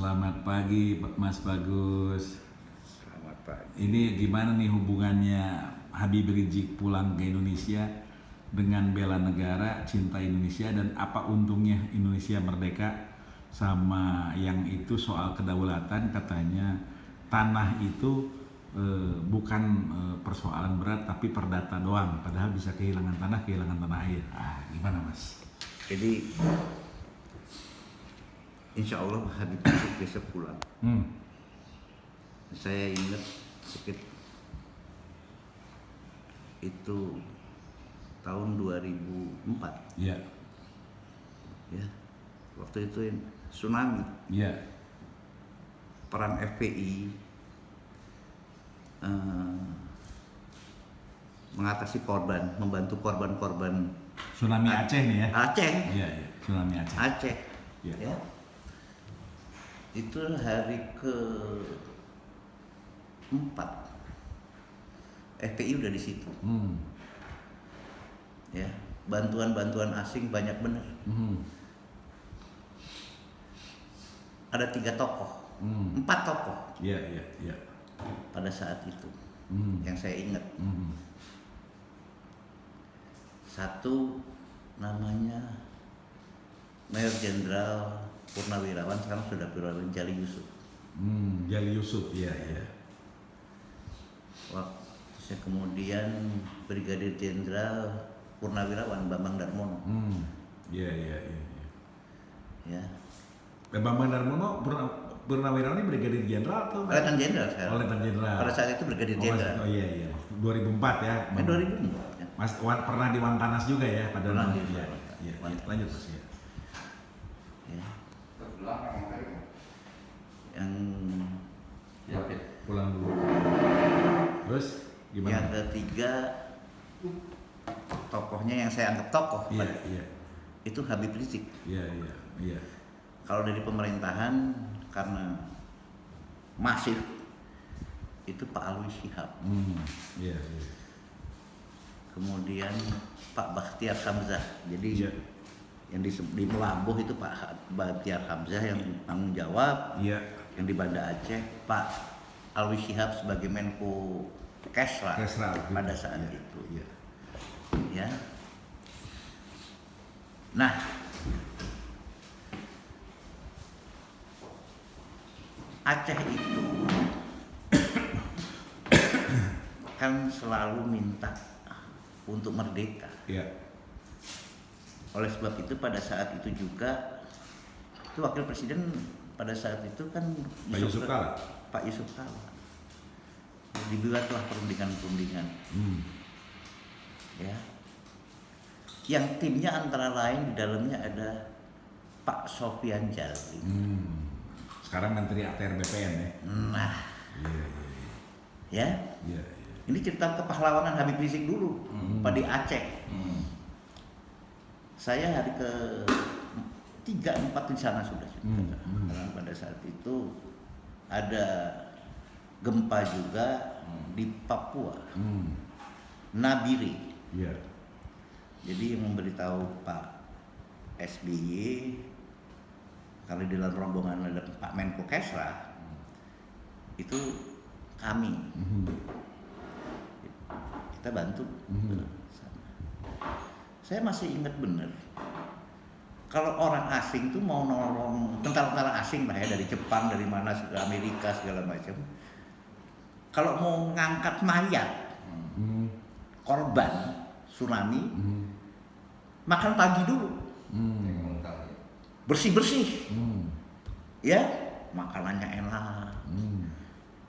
Selamat pagi Mas Bagus. Selamat pagi. Ini gimana nih hubungannya Habib Rizik pulang ke Indonesia dengan bela negara, cinta Indonesia, dan apa untungnya Indonesia merdeka? Sama yang itu soal kedaulatan, katanya tanah itu bukan persoalan berat tapi perdata doang, padahal bisa kehilangan tanah air. Gimana Mas? Jadi insya Allah Habib Rizik besok pulang. Saya ingat sedikit itu tahun 2004. Iya. Ya, waktu itu tsunami. Iya. Peran FPI mengatasi korban, membantu korban-korban Tsunami Aceh nih ya. Aceh. Iya, tsunami Aceh. Aceh. Iya. Ya. Itu hari ke-4 FPI udah di situ. Ya, bantuan asing banyak bener. Ada 3 tokoh, 4 tokoh. Iya. Pada saat itu, yang saya ingat. Satu namanya Mayor Jenderal Purnawirawan, sekarang sudah Purnawirawan, Jali Yusuf. Jali Yusuf, iya. Waktu kemudian Brigadir Jenderal Purnawirawan Bambang Darmono. Iya. Ya. Bambang Darmono Purnawirawan ini Brigadir Jenderal atau? Letnan Jenderal sekarang. Letnan Jenderal. Pada saat itu Brigadir Jenderal. Oh iya. 2004 ya. 2004. Ya. Mas pernah di Wantanas juga ya pada Pernah waktu di itu. Iya. Lanjut Mas ya. Ya. Yang Pulang dulu. Terus gimana? Yang ketiga tokohnya yang saya anggap tokoh. Iya. Itu Habib Rizik. Iya. Kalau dari pemerintahan karena masif itu Pak Alwi Shihab. Iya. Kemudian Pak Bakhtiar Hamzah. Jadi yang di Melabuh itu Pak Bakhtiar Hamzah yang tanggung jawab. Iya. Yang di Banda Aceh Pak Alwi Shihab sebagai Menko Kesra pada saat itu. Iya. Ya. Nah, Aceh itu kan selalu minta untuk merdeka. Iya. Oleh sebab itu pada saat itu juga itu wakil presiden pada saat itu kan Pak Yusuf Kala. Pak Yusuf Kala. Dibuatlah perundingan. Ya. Yang timnya antara lain di dalamnya ada Pak Sofyan Djalil. Sekarang Menteri ATR BPN ya. Nah. Iya. Ya. Ini cerita kepahlawanan Habib Rizik dulu, pada Aceh. Saya hari ke-3-4 di sana sudah. Karena pada saat itu ada gempa juga di Papua, Nabire. Iya. Jadi yang memberitahu Pak SBY kalau di dalam rombongan ada Pak Menko Kesra, itu kami. Kita bantu. Saya masih ingat benar. Kalau orang asing tuh mau nolong tentara-tentara asing lah ya, dari Jepang, dari mana, dari Amerika segala macam. Kalau mau ngangkat mayat korban tsunami, makan pagi dulu, bersih-bersih, ya makanannya enak,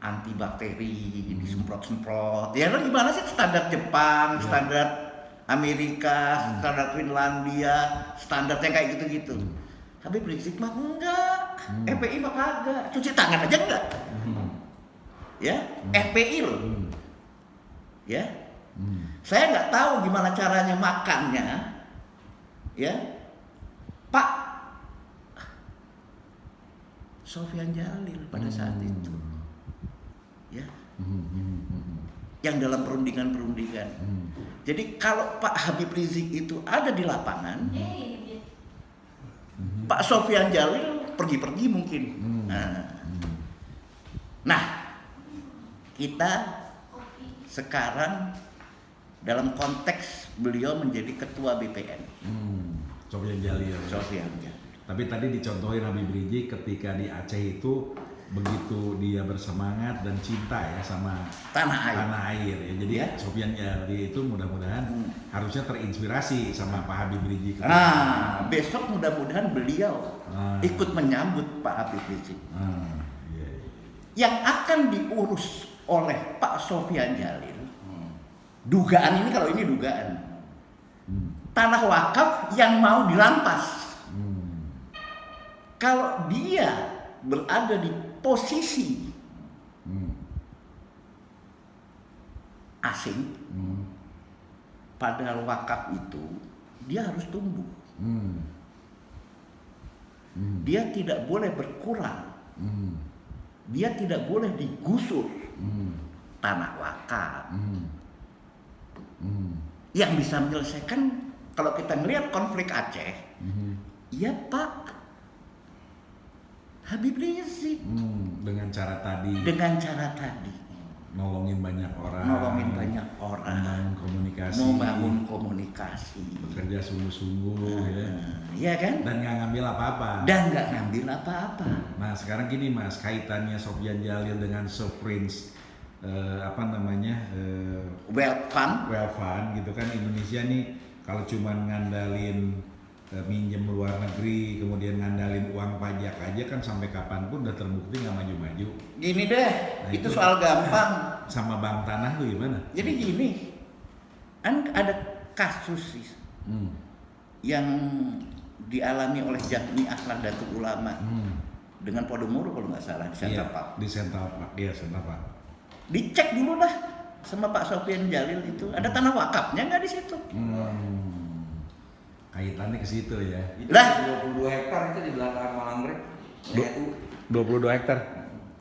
antibakteri, disemprot-semprot. Ya lo gimana sih standar Jepang, standar Amerika, standar Finlandia, standarnya kayak gitu-gitu. Habib Rizik mah enggak, FPI mah kagak, cuci tangan aja enggak. Ya, FPI loh. Ya, saya nggak tahu gimana caranya makannya. Ya, Pak Sofyan Djalil pada saat itu. Ya. Yang dalam perundingan. Jadi kalau Pak Habib Rizik itu ada di lapangan, Pak Sofyan Djalil pergi-pergi mungkin. Nah, kita sekarang dalam konteks beliau menjadi ketua BPN. Sofyan Jalil. Sofyan Jalil. Tapi tadi dicontohin Habib Rizik ketika di Aceh itu begitu dia bersemangat dan cinta ya sama Tanah air ya. Jadi Ya. Sofyan Jalil itu mudah-mudahan harusnya terinspirasi sama Pak Habib Rizik. Nah, besok mudah-mudahan beliau ikut menyambut Pak Habib Rizik. Iya. Yang akan diurus oleh Pak Sofyan Jalil, dugaan ini, kalau ini dugaan, tanah wakaf yang mau dirampas. Kalau dia berada di posisi asing, padahal wakaf itu dia harus tumbuh. Dia tidak boleh berkurang. Dia tidak boleh digusur tanah wakaf. Yang bisa menyelesaikan, kalau kita melihat konflik Aceh, ya Pak Habib Rizik. Dengan cara tadi. Nolongin banyak orang. Membangun komunikasi. Bekerja sungguh-sungguh ya. Iya kan? Dan nggak ngambil apa-apa. Nah sekarang gini Mas, kaitannya Sofyan Jalil dengan Prince Wealth Fund gitu kan. Indonesia nih kalau cuma ngandalin minjem luar negeri, kemudian ngandalin uang pajak aja kan sampai kapanpun udah terbukti nggak maju-maju. Gini deh, nah, itu soal gampang. Sama bank tanah tuh gimana? Jadi gini, kan ada kasus yang dialami oleh Jamiah Nahdlatul Ulama dengan Podomoro kalau nggak salah di Central Park. Di Central Park, iya Central Park. Dicek dulu dah sama Pak Sofyan Jalil itu, ada tanah wakafnya nggak di situ? Kaitannya ke situ ya. Lah 22 hektar itu di belakang Malanggrek. 22 hektar.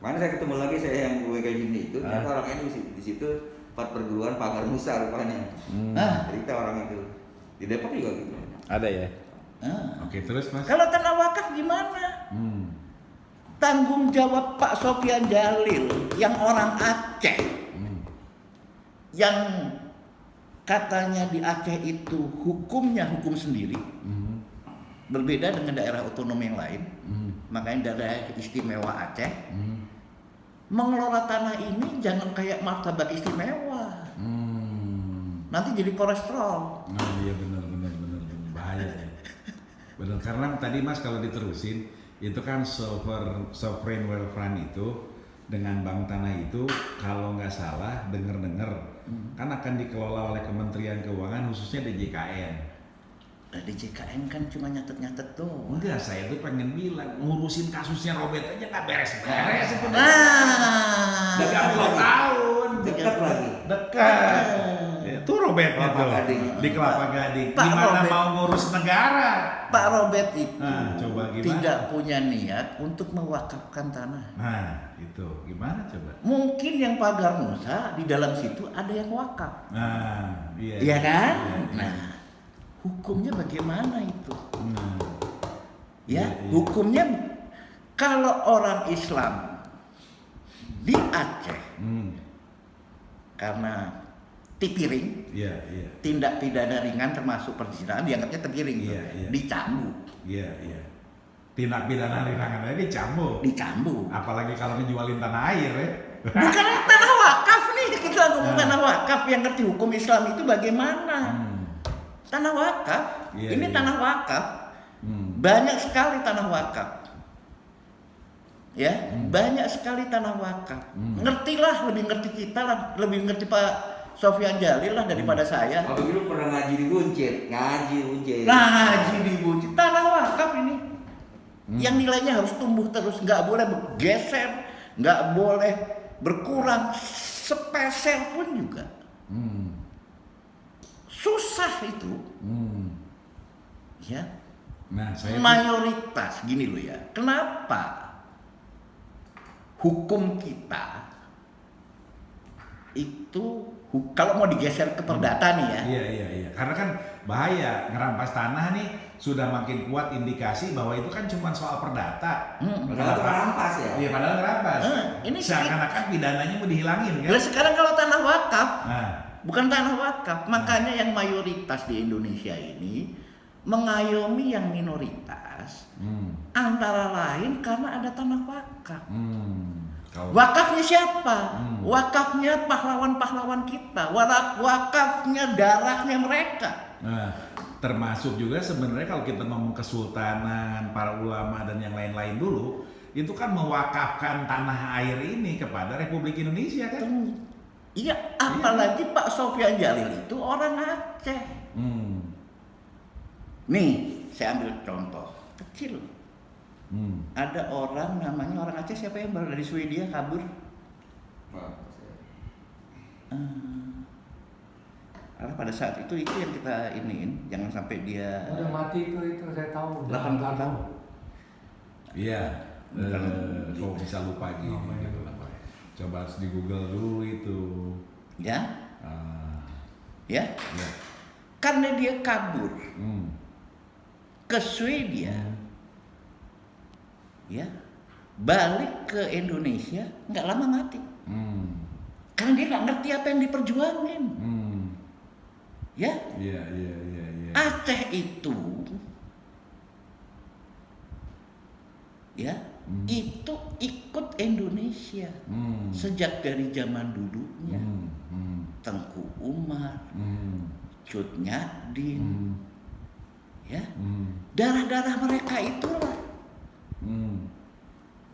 Mana saya ketemu lagi saya yang gue kayak gini itu, ternyata orang ini di situ 4 perguruan pagar Musa rupanya. Cerita orang itu. Di Depok juga gitu. Ada ya? Oke, terus Mas. Kalau tanah wakaf gimana? Tanggung jawab Pak Sofyan Jalil yang orang Aceh, yang katanya di Aceh itu hukumnya hukum sendiri, berbeda dengan daerah otonom yang lain. Makanya daerah istimewa Aceh mengelola tanah ini jangan kayak martabak istimewa, nanti jadi kolesterol. Nah iya benar bahaya ya. Benar, karena tadi Mas kalau diterusin itu kan sovereign wealth fund itu dengan bank tanah itu kalau nggak salah dengar kan akan dikelola oleh Kementerian Keuangan khususnya DJKN. DJKN kan cuma nyatet doang. Enggak, saya tuh pengen bilang ngurusin kasusnya Robert aja nggak beres-beres itu. Udah 10 tahun. Dekat. Itu Robertnya tuh di Kelapa Gading. Gimana Robert, mau ngurus negara? Pak Robert itu coba gimana? tidak punya niat untuk mewakafkan tanah. Nah, itu gimana coba? Mungkin yang pagar Musa di dalam situ ada yang wakaf. Nah, iya kan? Nah, hukumnya bagaimana itu? Hukumnya kalau orang Islam di Aceh karena tipiring, tindak pidana ringan termasuk perzinahan dianggapnya tipiring, dicambuk. Tindak pidana ringan aja dicambuk. Apalagi kalau ngejualin tanah air ya. Bukan tanah wakaf nih, kita ngomong tanah wakaf, yang ngerti hukum Islam itu bagaimana? Tanah wakaf, tanah wakaf, banyak sekali tanah wakaf. Ya, banyak sekali tanah wakaf. Ngertilah, lebih ngerti kita lah, lebih ngerti Pak Sofyan Jalil lah daripada saya. Kalau dulu pernah ngaji di Buncit. Ngaji di Buncit, tanah wakaf ini. Yang nilainya harus tumbuh terus, nggak boleh bergeser, nggak boleh berkurang sepeser pun juga. Susah itu. Ya. Nah, mayoritas gini loh ya. Kenapa hukum kita itu kalau mau digeser ke perdata nih ya. Iya. Karena kan bahaya ngerampas tanah nih sudah makin kuat indikasi bahwa itu kan cuma soal perdata. Padahal itu merampas ya. Iya, padahal ngerampas. Ini seakan-akan pidananya mau dihilangin kan. Lah sekarang kalau tanah wakaf, Nah, bukan tanah wakaf, makanya yang mayoritas di Indonesia ini mengayomi yang minoritas, antara lain karena ada tanah wakaf. Wakafnya siapa? Wakafnya pahlawan-pahlawan kita, wakafnya darahnya mereka. Nah, termasuk juga sebenarnya kalau kita ngomong kesultanan, para ulama dan yang lain-lain dulu, itu kan mewakafkan tanah air ini kepada Republik Indonesia kan? Iya, apalagi Pak Sofyan Jalil itu orang Aceh. Nih, saya ambil contoh kecil. Ada orang namanya orang Aceh, siapa yang baru dari Swedia kabur? Karena pada saat itu yang kita iniin, jangan sampai dia udah mati itu saya tahu. 80 tahun. Iya, kok bisa lupa gini gitu lah Pak. Coba harus di Google dulu itu. Ya? Ya? Karena dia kabur ke Swedia, ya, balik ke Indonesia nggak lama mati. Karena dia nggak ngerti apa yang diperjuangin. Ya? Iya. Aceh itu, ya, itu ikut Indonesia sejak dari zaman dulunya. Tengku Umar, Cut Nyak-Din, ya, darah-darah mereka itulah.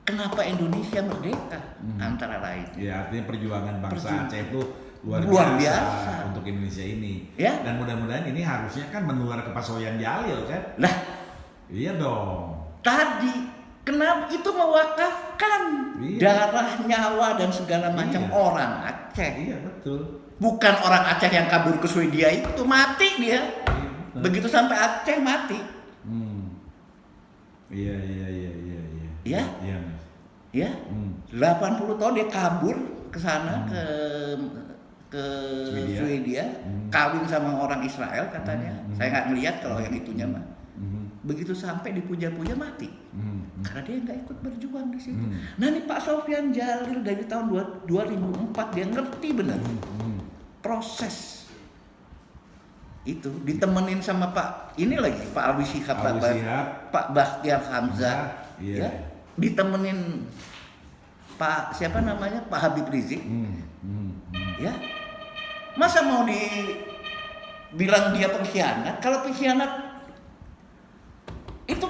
Kenapa Indonesia merdeka antara lain? Ya, artinya perjuangan bangsa Aceh itu luar biasa untuk Indonesia ini. Ya? Dan mudah-mudahan ini harusnya kan menular ke Pak Sofyan Jalil kan? Lah, iya dong. tadi kenapa itu mewakafkan darah, nyawa dan segala macam orang Aceh? Iya betul. Bukan orang Aceh yang kabur ke Swedia itu mati dia. Begitu sampai Aceh mati. Iya. Ya? Iya, Mas. Ya. 80 tahun dia kabur ke sana ke Swedia, kawin sama orang Israel katanya. Saya nggak ngelihat kalau yang itunya mah. Begitu sampai dipuja-puja mati. Karena dia nggak ikut berjuang di situ. Nah, ini Pak Sofyan Jalil dari tahun 2004 dia ngerti benar. Proses itu ditemenin sama Pak ini lagi Pak Alwi Shihab, Pak Bakhtiar Hamzah, ya, ditemenin Pak siapa namanya Pak Habib Rizik, ya, masa mau dibilang dia pengkhianat? Kalau pengkhianat itu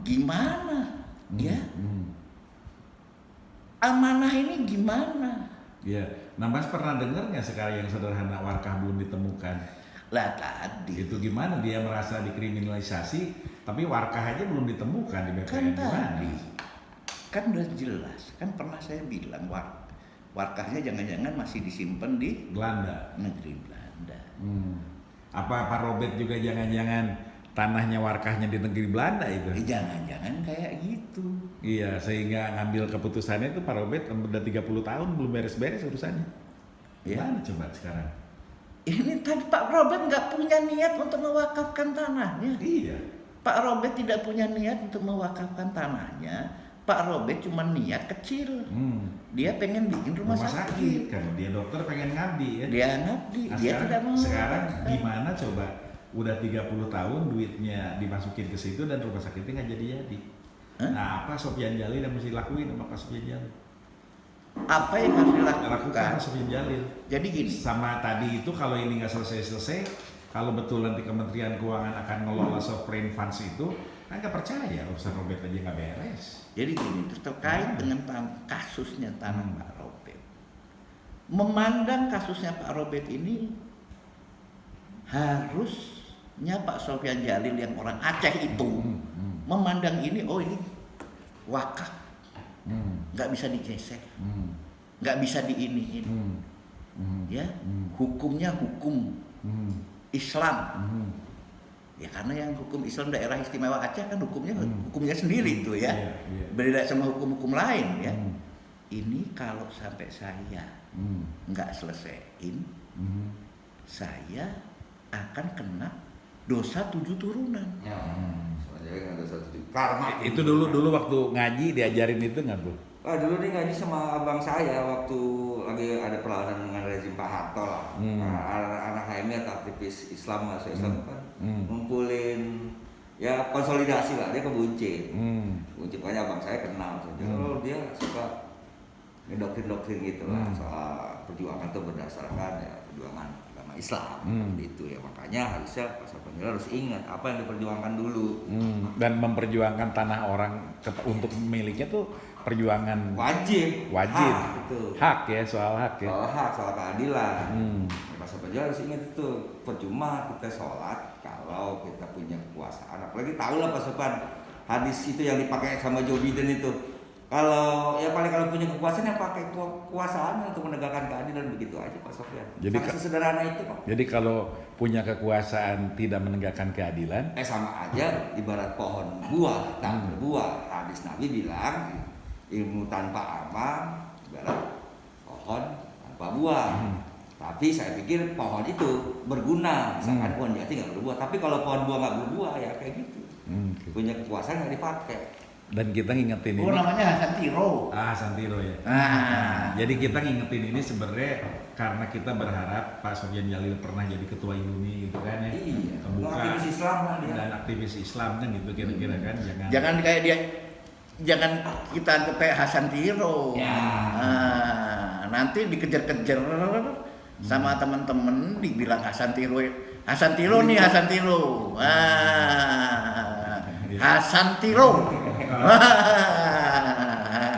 gimana, ya? Amanah ini gimana? Iya. Nah, Mas pernah dengar nggak sekarang yang sederhana wakaf belum ditemukan? Lah tadi Itu gimana dia merasa dikriminalisasi, tapi warkah aja belum ditemukan di BPN gimana? Kan udah jelas, kan pernah saya bilang warkahnya jangan-jangan masih disimpan di Belanda. negeri Belanda. Apa Pak Robert juga jangan-jangan tanahnya warkahnya di negeri Belanda itu? Jangan-jangan kayak gitu. Iya, sehingga ngambil keputusannya itu Pak Robert udah 30 tahun belum beres-beres urusannya. Ya. Gimana coba sekarang? Ini tadi Pak Robert nggak punya niat untuk mewakafkan tanahnya. Iya. Pak Robert tidak punya niat untuk mewakafkan tanahnya. Pak Robert cuma niat kecil. Dia pengen bikin rumah sakit. Kan dia dokter pengen ngabdi ya. Dia ngabdi, Nah, dia tidak mau. sekarang gimana coba? Udah 30 tahun duitnya dimasukin ke situ dan rumah sakitnya nggak jadi-jadi. Nah, apa Sofyan Jalil yang mesti lakuin sama Pak Sofyan Jalil? Apa yang harus dilakukan? Pak Sofyan Jalil. Jadi gini. Sama tadi itu kalau ini nggak selesai-selesai, kalau betul nanti Kementerian Keuangan akan ngelola sovereign funds itu, kan nggak percaya urusan Robert aja nggak beres. Jadi gini, terkait dengan kasusnya tanah Pak Robert. Memandang kasusnya Pak Robert ini harusnya Pak Sofyan Jalil yang orang Aceh itu memandang ini, oh ini wakaf, nggak bisa digesek, nggak bisa diiniin, ya, hukumnya hukum Islam. Ya karena yang hukum Islam daerah istimewa Aceh kan hukumnya sendiri itu ya, beda sama hukum-hukum lain ya. ini kalau sampai saya nggak selesaiin, saya akan kena dosa 7 turunan. Ya, soalnya kan ada satu karma. Itu dulu waktu ngaji diajarin itu nggak bro? Dulu nih ngaji sama abang saya waktu lagi ada perlawanan dengan rezim Pak Harto lah. Anak HMI atau aktivis Islam, masuk Islam kan ngumpulin ya konsolidasi lah, dia ke Buncit. Buncit makanya abang saya kenal. Oh, dia suka ngedoktrin gitu lah soal perjuangan itu berdasarkan ya perjuangan agama Islam seperti itu ya, makanya harusnya Pak Sapanjala harus ingat apa yang diperjuangkan dulu dan memperjuangkan tanah orang untuk memilikinya tuh perjuangan wajib hak ya, soal hak ya, soal keadilan. Pak Sapanjala harus ingat itu, percuma kita sholat kalau kita punya kekuasaan, apalagi tahu lah Pak Sopan hadis itu yang dipakai sama Joe Biden itu, kalau punya kekuasaan ya pakai kekuasaan untuk menegakkan keadilan, begitu aja Pak Sofyan. Jadi sesederhana itu Pak. Jadi kalau punya kekuasaan tidak menegakkan keadilan, Sama aja ibarat pohon buah tak berbuah. Hadis Nabi bilang ilmu tanpa amal ibarat pohon tanpa buah. Tapi saya pikir pohon itu berguna, misalkan pohon jati nggak berbuah. Tapi kalau pohon buah nggak berbuah ya kayak gitu. Punya kekuasaan nggak dipakai. Dan kita ngingetin ini. Namanya Hasan Tiro. Hasan Tiro ya. Jadi kita ngingetin ini sebenarnya karena kita berharap Pak Sofyan Djalil pernah jadi ketua ILUMI gitu kan ya. Iya. Kebuka Aktivis Islam lah dia. dan aktivis Islam kan gitu kira-kira kan, Jangan kayak dia, jangan kita anggap kayak Hasan Tiro. Nanti dikejar-kejar sama teman-teman, dibilang Hasan Tiro nih, Hasan Tiro. Hasan Tiro.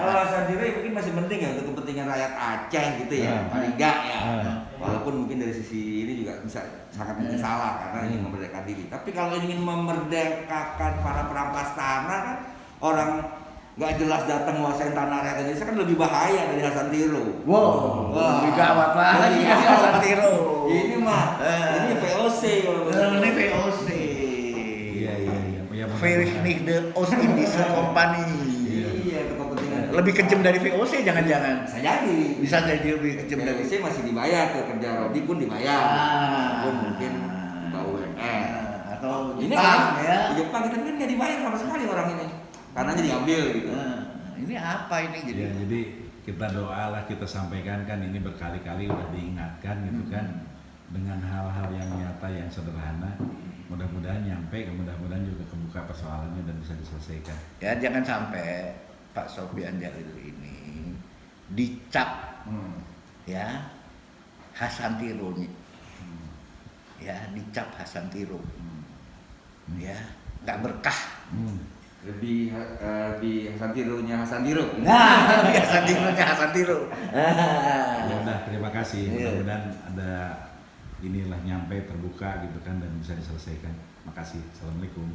Kalau Hasan Tiro mungkin masih penting ya untuk kepentingan rakyat Aceh gitu ya, paling enggak ya. Walaupun mungkin dari sisi ini juga bisa sangat mungkin salah karena ingin memerdekakan diri. Tapi kalau ingin memerdekakan para perampas tanah kan, orang nggak jelas datang menguasai tanah rakyat Indonesia kan lebih bahaya dari Hasan Tiro. Wow, lebih gawat lagi Hasan Tiro. Ini mah, ini VOC kalau Ini VOC. Iya. Verich the Ost Indische Company. Iya, itu kepentingan. Lebih kejam dari VOC jangan-jangan. Bisa jadi lebih kejam dari VOC masih dibayar tuh, kerja Rodi pun dibayar. Pun mungkin bau atau ini Jepang kan, ya. Di Jepang kita kan nggak dibayar sama sekali orang ini. Karena diambil gitu. Ini apa ini jadi? Ya, jadi kita doalah, kita sampaikan kan ini berkali-kali udah diingatkan gitu kan, dengan hal-hal yang nyata yang sederhana. Mudah-mudahan nyampe, mudah-mudahan juga kebuka persoalannya dan bisa diselesaikan. Ya jangan sampai Pak Sofyan Djalil ini dicap ya Hasan Tiro nih. Ya dicap Hasan Tiro. Ya nggak berkah. Lebih Hasan Tironya Hasan Tiro. Nah, Hasan Tironya Hasan Tiro. Ya udah, terima kasih. Mudah-mudahan ada inilah nyampe terbuka gitu kan dan bisa diselesaikan. Makasih. Assalamualaikum.